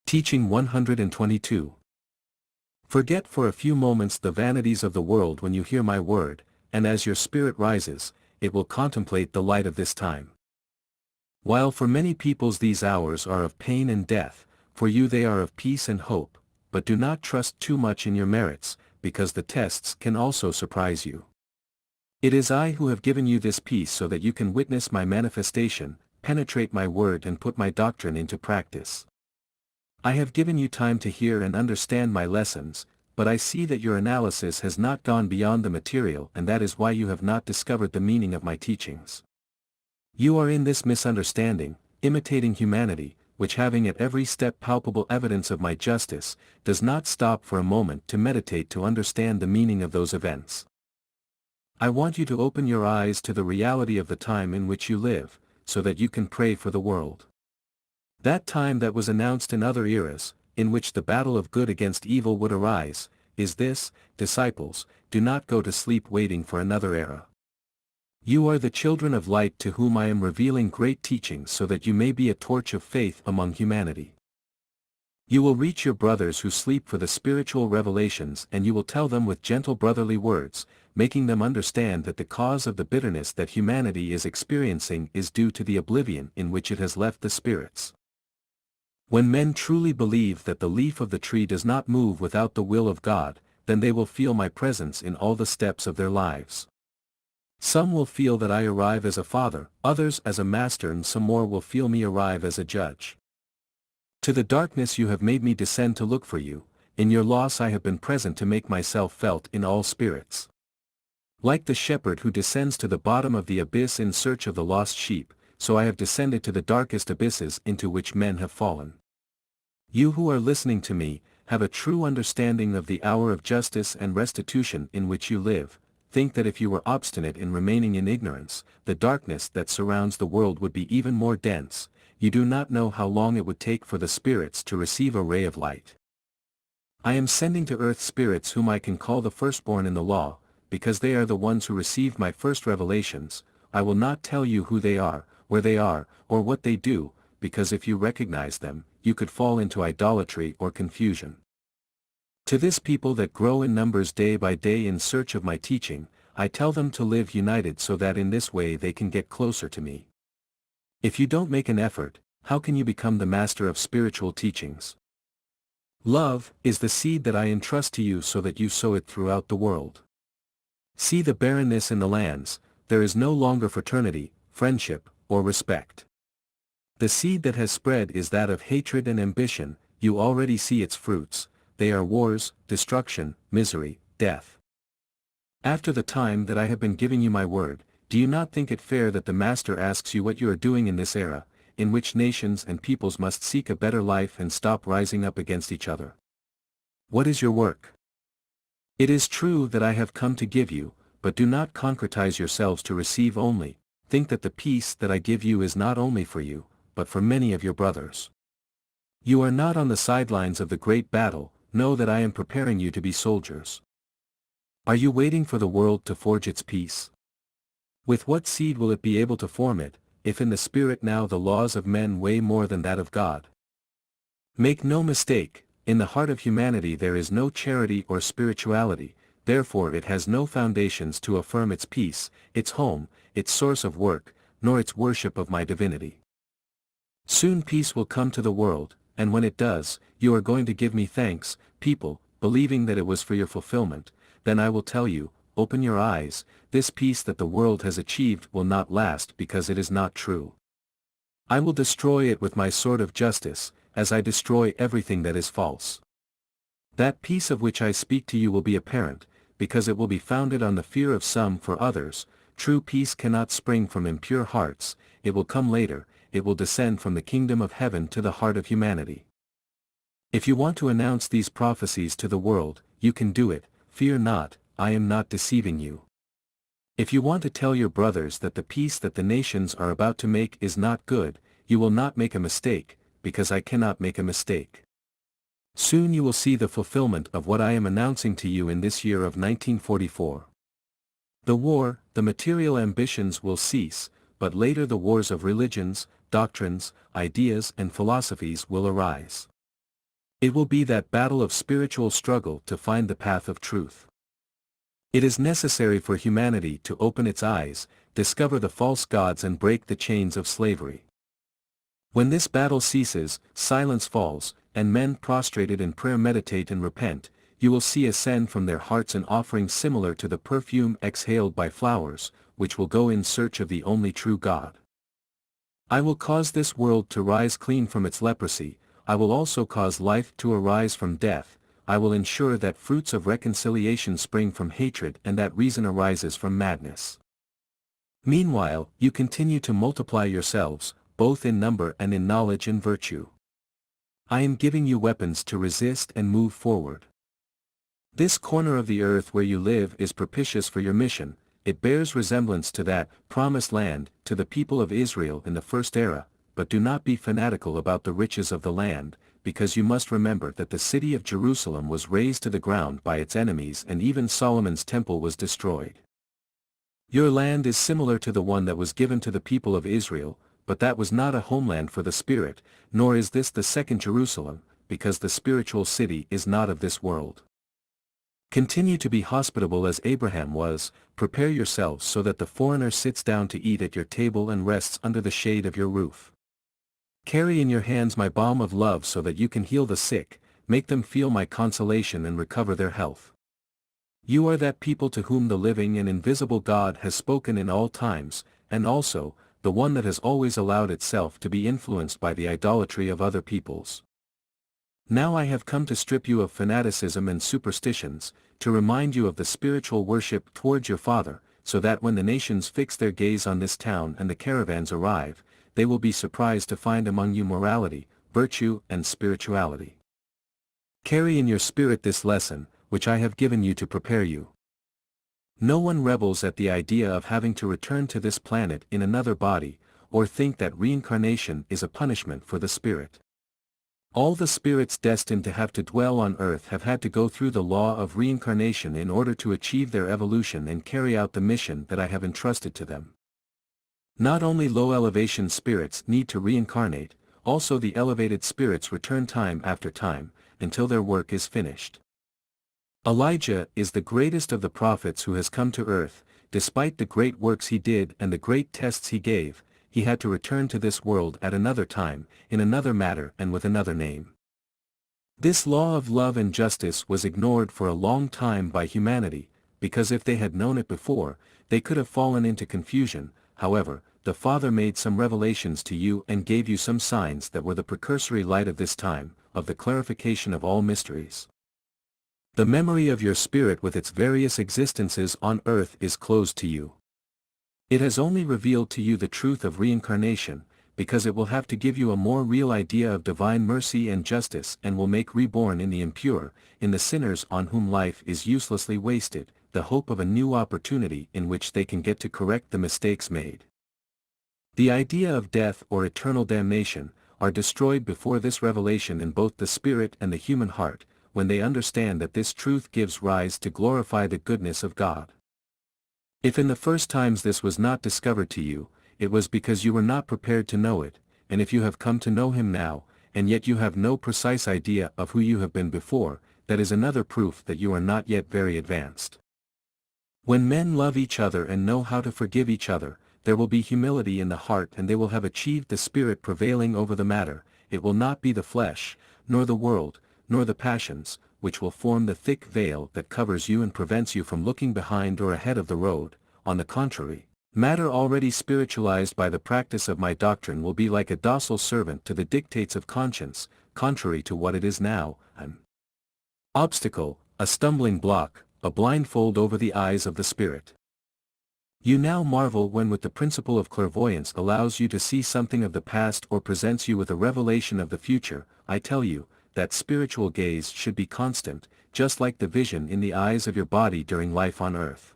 Teaching 122. Forget for a few moments the vanities of the world when you hear my word, and as your spirit rises, it will contemplate the light of this time. While for many peoples these hours are of pain and death, for you they are of peace and hope, but do not trust too much in your merits, because the tests can also surprise you. It is I who have given you this peace so that you can witness my manifestation, penetrate my word and put my doctrine into practice. I have given you time to hear and understand my lessons, but I see that your analysis has not gone beyond the material, and that is why you have not discovered the meaning of my teachings. You are in this misunderstanding, imitating humanity, which having at every step palpable evidence of my justice, does not stop for a moment to meditate to understand the meaning of those events. I want you to open your eyes to the reality of the time in which you live, so that you can pray for the world. That time that was announced in other eras, in which the battle of good against evil would arise, is this, disciples, do not go to sleep waiting for another era. You are the children of light to whom I am revealing great teachings so that you may be a torch of faith among humanity. You will reach your brothers who sleep for the spiritual revelations, and you will tell them with gentle brotherly words, making them understand that the cause of the bitterness that humanity is experiencing is due to the oblivion in which it has left the spirits. When men truly believe that the leaf of the tree does not move without the will of God, then they will feel my presence in all the steps of their lives. Some will feel that I arrive as a father, others as a master, and some more will feel me arrive as a judge. To the darkness you have made me descend to look for you, in your loss I have been present to make myself felt in all spirits. Like the shepherd who descends to the bottom of the abyss in search of the lost sheep, so I have descended to the darkest abysses into which men have fallen. You who are listening to me, have a true understanding of the hour of justice and restitution in which you live. Think that if you were obstinate in remaining in ignorance, the darkness that surrounds the world would be even more dense. You do not know how long it would take for the spirits to receive a ray of light. I am sending to earth spirits whom I can call the firstborn in the law, because they are the ones who received my first revelations. I will not tell you who they are, where they are, or what they do, because if you recognize them, you could fall into idolatry or confusion. To this people that grow in numbers day by day in search of my teaching, I tell them to live united so that in this way they can get closer to me. If you don't make an effort, how can you become the master of spiritual teachings? Love is the seed that I entrust to you so that you sow it throughout the world. See the barrenness in the lands, there is no longer fraternity, friendship, or respect. The seed that has spread is that of hatred and ambition. You already see its fruits, they are wars, destruction, misery, death. After the time that I have been giving you my word, do you not think it fair that the Master asks you what you are doing in this era, in which nations and peoples must seek a better life and stop rising up against each other? What is your work? It is true that I have come to give you, but do not concretize yourselves to receive only. Think that the peace that I give you is not only for you, but for many of your brothers. You are not on the sidelines of the great battle. Know that I am preparing you to be soldiers. Are you waiting for the world to forge its peace? With what seed will it be able to form it, if in the spirit now the laws of men weigh more than that of God? Make no mistake, in the heart of humanity there is no charity or spirituality, therefore it has no foundations to affirm its peace, its home, its source of work, nor its worship of my divinity. Soon peace will come to the world, and when it does, you are going to give me thanks, people, believing that it was for your fulfillment. Then I will tell you, open your eyes, this peace that the world has achieved will not last because it is not true. I will destroy it with my sword of justice, as I destroy everything that is false. That peace of which I speak to you will be apparent, because it will be founded on the fear of some for others. True peace cannot spring from impure hearts, it will come later. It will descend from the kingdom of heaven to the heart of humanity. If you want to announce these prophecies to the world, you can do it. Fear not, I am not deceiving you. If you want to tell your brothers that the peace that the nations are about to make is not good, you will not make a mistake, because I cannot make a mistake. Soon you will see the fulfillment of what I am announcing to you in this year of 1944. The war, the material ambitions will cease, but later the wars of religions, doctrines, ideas and philosophies will arise. It will be that battle of spiritual struggle to find the path of truth. It is necessary for humanity to open its eyes, discover the false gods and break the chains of slavery. When this battle ceases, silence falls, and men prostrated in prayer meditate and repent, you will see ascend from their hearts an offering similar to the perfume exhaled by flowers, which will go in search of the only true God. I will cause this world to rise clean from its leprosy, I will also cause life to arise from death, I will ensure that fruits of reconciliation spring from hatred and that reason arises from madness. Meanwhile, you continue to multiply yourselves, both in number and in knowledge and virtue. I am giving you weapons to resist and move forward. This corner of the earth where you live is propitious for your mission, it bears resemblance to that promised land to the people of Israel in the first era, but do not be fanatical about the riches of the land, because you must remember that the city of Jerusalem was razed to the ground by its enemies and even Solomon's temple was destroyed. Your land is similar to the one that was given to the people of Israel, but that was not a homeland for the spirit, nor is this the second Jerusalem, because the spiritual city is not of this world. Continue to be hospitable as Abraham was, prepare yourselves so that the foreigner sits down to eat at your table and rests under the shade of your roof. Carry in your hands my balm of love so that you can heal the sick, make them feel my consolation and recover their health. You are that people to whom the living and invisible God has spoken in all times, and also, the one that has always allowed itself to be influenced by the idolatry of other peoples. Now I have come to strip you of fanaticism and superstitions, to remind you of the spiritual worship towards your Father, so that when the nations fix their gaze on this town and the caravans arrive, they will be surprised to find among you morality, virtue and spirituality. Carry in your spirit this lesson, which I have given you to prepare you. No one rebels at the idea of having to return to this planet in another body, or think that reincarnation is a punishment for the spirit. All the spirits destined to have to dwell on earth have had to go through the law of reincarnation in order to achieve their evolution and carry out the mission that I have entrusted to them. Not only low-elevation spirits need to reincarnate, also the elevated spirits return time after time, until their work is finished. Elijah is the greatest of the prophets who has come to earth, despite the great works he did and the great tests he gave, he had to return to this world at another time, in another matter and with another name. This law of love and justice was ignored for a long time by humanity, because if they had known it before, they could have fallen into confusion. However, the Father made some revelations to you and gave you some signs that were the precursory light of this time, of the clarification of all mysteries. The memory of your spirit with its various existences on earth is closed to you. It has only revealed to you the truth of reincarnation, because it will have to give you a more real idea of divine mercy and justice and will make reborn in the impure, in the sinners on whom life is uselessly wasted, the hope of a new opportunity in which they can get to correct the mistakes made. The idea of death or eternal damnation are destroyed before this revelation in both the spirit and the human heart, when they understand that this truth gives rise to glorify the goodness of God. If in the first times this was not discovered to you, it was because you were not prepared to know it, and if you have come to know him now, and yet you have no precise idea of who you have been before, that is another proof that you are not yet very advanced. When men love each other and know how to forgive each other, there will be humility in the heart and they will have achieved the spirit prevailing over the matter, it will not be the flesh, nor the world, nor the passions, which will form the thick veil that covers you and prevents you from looking behind or ahead of the road. On the contrary, matter already spiritualized by the practice of my doctrine will be like a docile servant to the dictates of conscience, contrary to what it is now, an obstacle, a stumbling block, a blindfold over the eyes of the spirit. You now marvel when with the principle of clairvoyance allows you to see something of the past or presents you with a revelation of the future. I tell you, that spiritual gaze should be constant, just like the vision in the eyes of your body during life on earth.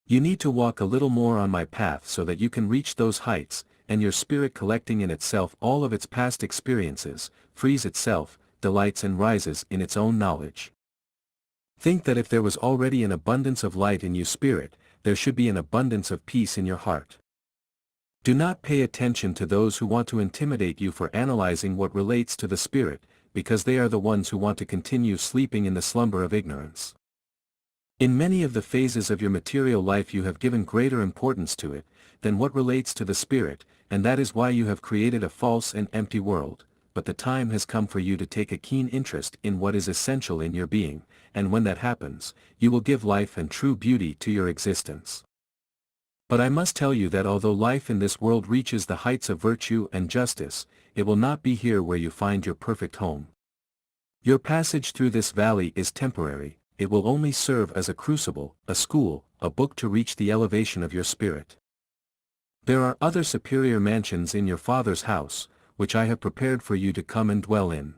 You need to walk a little more on my path so that you can reach those heights, and your spirit collecting in itself all of its past experiences, frees itself, delights and rises in its own knowledge. Think that if there was already an abundance of light in you spirit, there should be an abundance of peace in your heart. Do not pay attention to those who want to intimidate you for analyzing what relates to the spirit. because they are the ones who want to continue sleeping in the slumber of ignorance. In many of the phases of your material life you have given greater importance to it, than what relates to the spirit, and that is why you have created a false and empty world, but the time has come for you to take a keen interest in what is essential in your being, and when that happens, you will give life and true beauty to your existence. But I must tell you that although life in this world reaches the heights of virtue and justice, it will not be here where you find your perfect home. Your passage through this valley is temporary. It will only serve as a crucible, a school, a book to reach the elevation of your spirit. There are other superior mansions in your Father's house, which I have prepared for you to come and dwell in.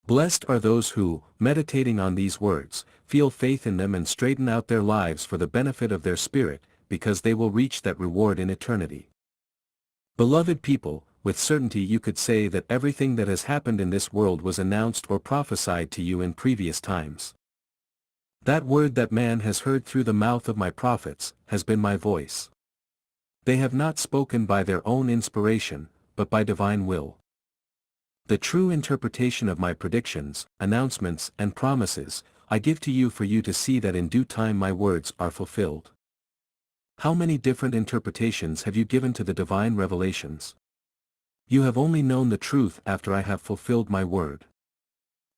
Blessed are those who, meditating on these words, feel faith in them and straighten out their lives for the benefit of their spirit, because they will reach that reward in eternity. Beloved people, with certainty you could say that everything that has happened in this world was announced or prophesied to you in previous times. That word that man has heard through the mouth of my prophets, has been my voice. They have not spoken by their own inspiration, but by divine will. The true interpretation of my predictions, announcements and promises, I give to you for you to see that in due time my words are fulfilled. How many different interpretations have you given to the divine revelations? You have only known the truth after I have fulfilled my word.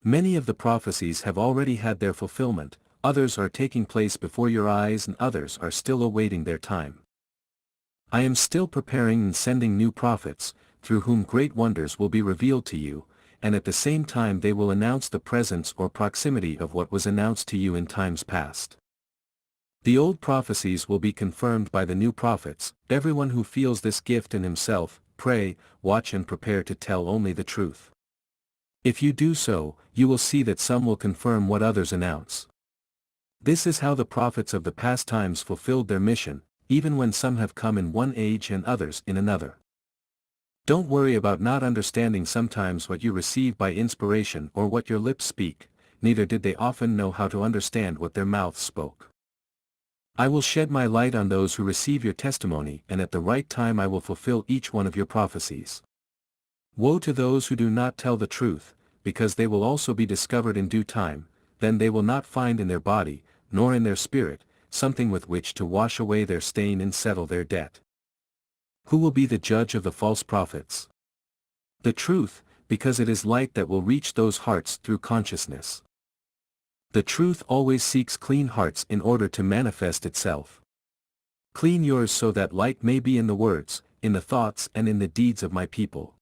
Many of the prophecies have already had their fulfillment, others are taking place before your eyes and others are still awaiting their time. I am still preparing and sending new prophets, through whom great wonders will be revealed to you, and at the same time they will announce the presence or proximity of what was announced to you in times past. The old prophecies will be confirmed by the new prophets. Everyone who feels this gift in himself, pray, watch and prepare to tell only the truth. If you do so, you will see that some will confirm what others announce. This is how the prophets of the past times fulfilled their mission, even when some have come in one age and others in another. Don't worry about not understanding sometimes what you receive by inspiration or what your lips speak, neither did they often know how to understand what their mouths spoke. I will shed my light on those who receive your testimony, and at the right time I will fulfill each one of your prophecies. Woe to those who do not tell the truth, because they will also be discovered in due time. Then they will not find in their body, nor in their spirit, something with which to wash away their stain and settle their debt. Who will be the judge of the false prophets? The truth, because it is light that will reach those hearts through consciousness. The truth always seeks clean hearts in order to manifest itself. Clean yours so that light may be in the words, in the thoughts and in the deeds of my people.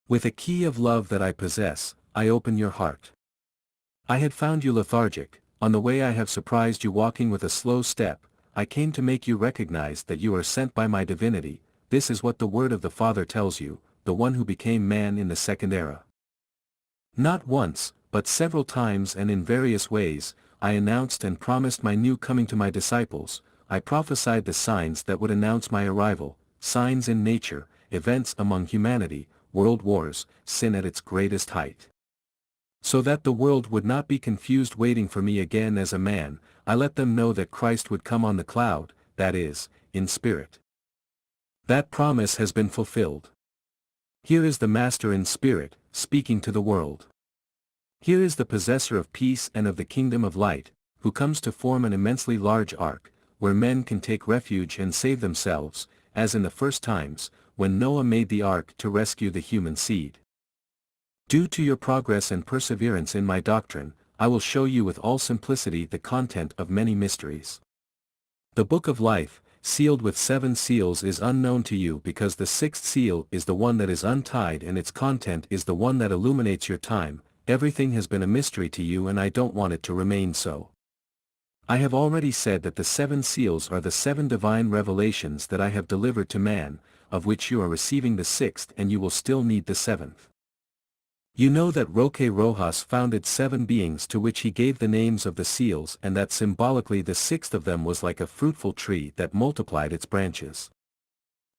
With a key of love that I possess, I open your heart. I had found you lethargic. On the way I have surprised you walking with a slow step. I came to make you recognize that you are sent by my divinity. This is what the word of the Father tells you, the one who became man in the second era. Not once, but several times and in various ways, I announced and promised my new coming to my disciples. I prophesied the signs that would announce my arrival, signs in nature, events among humanity, world wars, sin at its greatest height. So that the world would not be confused waiting for me again as a man, I let them know that Christ would come on the cloud, that is, in spirit. That promise has been fulfilled. Here is the Master in spirit, speaking to the world. Here is the possessor of peace and of the kingdom of light, who comes to form an immensely large ark, where men can take refuge and save themselves, as in the first times, when Noah made the ark to rescue the human seed. Due to your progress and perseverance in my doctrine, I will show you with all simplicity the content of many mysteries. The book of life, sealed with 7 seals, is unknown to you because the 6th seal is the one that is untied and its content is the one that illuminates your time. Everything has been a mystery to you and I don't want it to remain so. I have already said that the 7 seals are the 7 divine revelations that I have delivered to man, of which you are receiving the 6th and you will still need the 7th. You know that Roque Rojas founded 7 beings to which he gave the names of the seals and that symbolically the 6th of them was like a fruitful tree that multiplied its branches.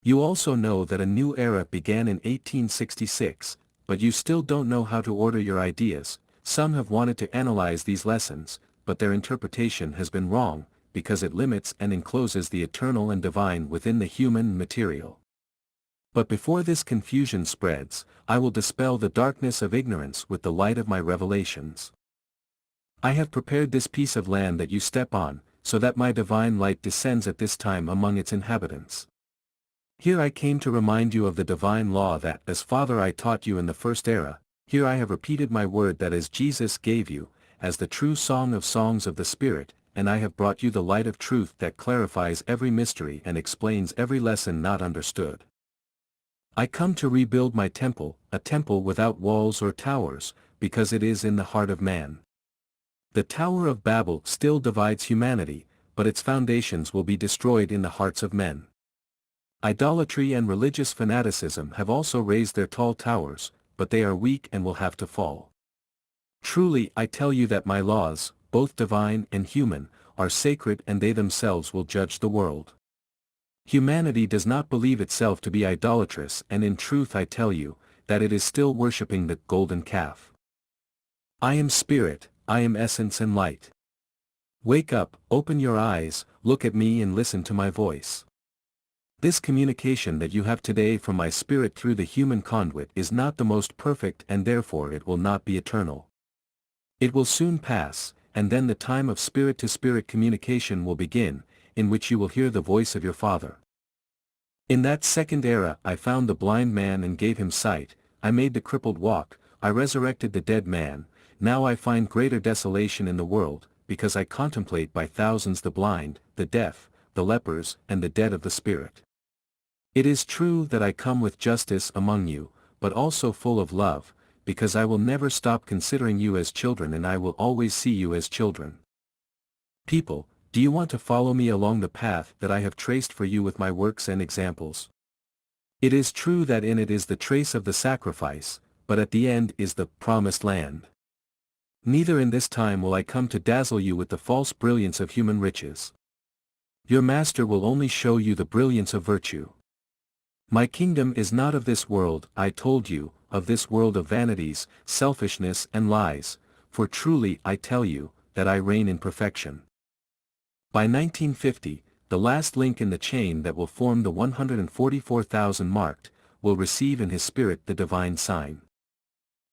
You also know that a new era began in 1866, but you still don't know how to order your ideas. Some have wanted to analyze these lessons, but their interpretation has been wrong, because it limits and encloses the eternal and divine within the human material. But before this confusion spreads, I will dispel the darkness of ignorance with the light of my revelations. I have prepared this piece of land that you step on, so that my divine light descends at this time among its inhabitants. Here I came to remind you of the divine law that, as Father I taught you in the first era, here I have repeated my word that as Jesus gave you, as the true song of songs of the Spirit, and I have brought you the light of truth that clarifies every mystery and explains every lesson not understood. I come to rebuild my temple, a temple without walls or towers, because it is in the heart of man. The Tower of Babel still divides humanity, but its foundations will be destroyed in the hearts of men. Idolatry and religious fanaticism have also raised their tall towers, but they are weak and will have to fall. Truly I tell you that my laws, both divine and human, are sacred and they themselves will judge the world. Humanity does not believe itself to be idolatrous, and in truth I tell you, that it is still worshipping the golden calf. I am Spirit, I am essence and light. Wake up, open your eyes, look at me and listen to my voice. This communication that you have today from my Spirit through the human conduit is not the most perfect and therefore it will not be eternal. It will soon pass, and then the time of spirit-to-spirit communication will begin, in which you will hear the voice of your Father. In that second era I found the blind man and gave him sight, I made the crippled walk, I resurrected the dead man, now I find greater desolation in the world, because I contemplate by thousands the blind, the deaf, the lepers and the dead of the spirit. It is true that I come with justice among you, but also full of love, because I will never stop considering you as children and I will always see you as children. People, do you want to follow me along the path that I have traced for you with my works and examples? It is true that in it is the trace of the sacrifice, but at the end is the promised land. Neither in this time will I come to dazzle you with the false brilliance of human riches. Your Master will only show you the brilliance of virtue. My kingdom is not of this world, I told you, of this world of vanities, selfishness and lies, for truly I tell you, that I reign in perfection. By 1950, the last link in the chain that will form the 144,000 marked, will receive in his spirit the divine sign.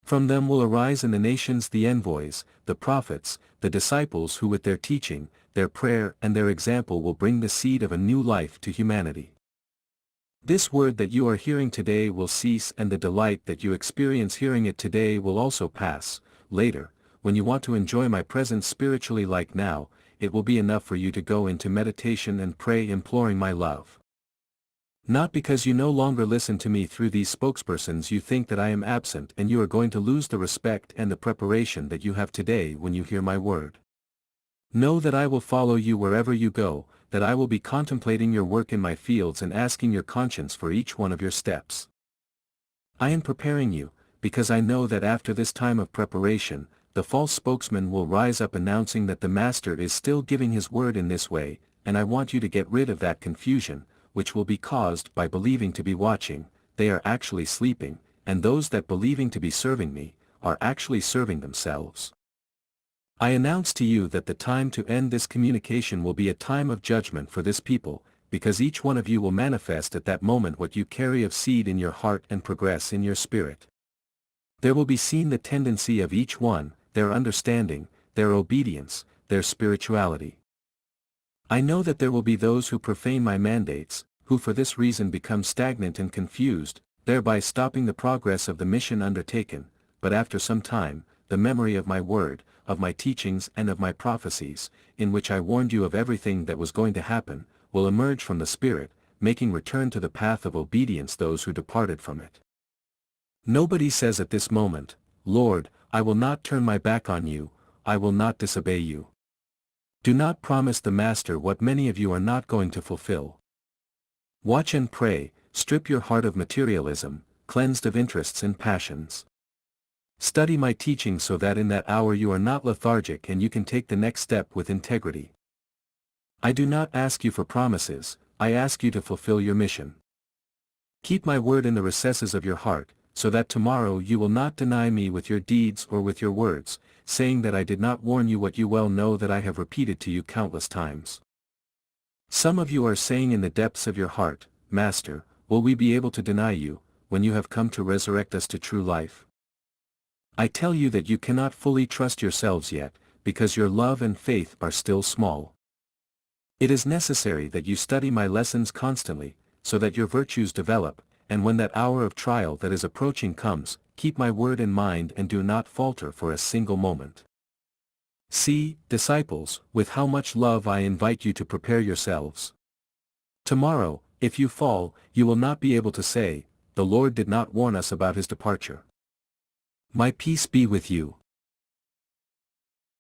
From them will arise in the nations the envoys, the prophets, the disciples who with their teaching, their prayer and their example will bring the seed of a new life to humanity. This word that you are hearing today will cease and the delight that you experience hearing it today will also pass. Later, when you want to enjoy my presence spiritually like now, it will be enough for you to go into meditation and pray imploring my love. Not because you no longer listen to me through these spokespersons you think that I am absent and you are going to lose the respect and the preparation that you have today when you hear my word. Know that I will follow you wherever you go, that I will be contemplating your work in my fields and asking your conscience for each one of your steps. I am preparing you, because I know that after this time of preparation, the false spokesman will rise up announcing that the Master is still giving his word in this way, and I want you to get rid of that confusion, which will be caused by believing to be watching, they are actually sleeping, and those that believing to be serving me, are actually serving themselves. I announce to you that the time to end this communication will be a time of judgment for this people, because each one of you will manifest at that moment what you carry of seed in your heart and progress in your spirit. There will be seen the tendency of each one, their understanding, their obedience, their spirituality. I know that there will be those who profane my mandates, who for this reason become stagnant and confused, thereby stopping the progress of the mission undertaken, but after some time, the memory of my word, of my teachings and of my prophecies, in which I warned you of everything that was going to happen, will emerge from the Spirit, making return to the path of obedience those who departed from it. Nobody says at this moment, Lord, I will not turn my back on you, I will not disobey you. Do not promise the Master what many of you are not going to fulfill. Watch and pray, strip your heart of materialism, cleansed of interests and passions. Study my teaching so that in that hour you are not lethargic and you can take the next step with integrity. I do not ask you for promises, I ask you to fulfill your mission. Keep my word in the recesses of your heart, so that tomorrow you will not deny me with your deeds or with your words, saying that I did not warn you what you well know that I have repeated to you countless times. Some of you are saying in the depths of your heart, Master, will we be able to deny you, when you have come to resurrect us to true life? I tell you that you cannot fully trust yourselves yet, because your love and faith are still small. It is necessary that you study my lessons constantly, so that your virtues develop, and when that hour of trial that is approaching comes, keep my word in mind and do not falter for a single moment. See, disciples, with how much love I invite you to prepare yourselves. Tomorrow, if you fall, you will not be able to say, "The Lord did not warn us about his departure." My peace be with you.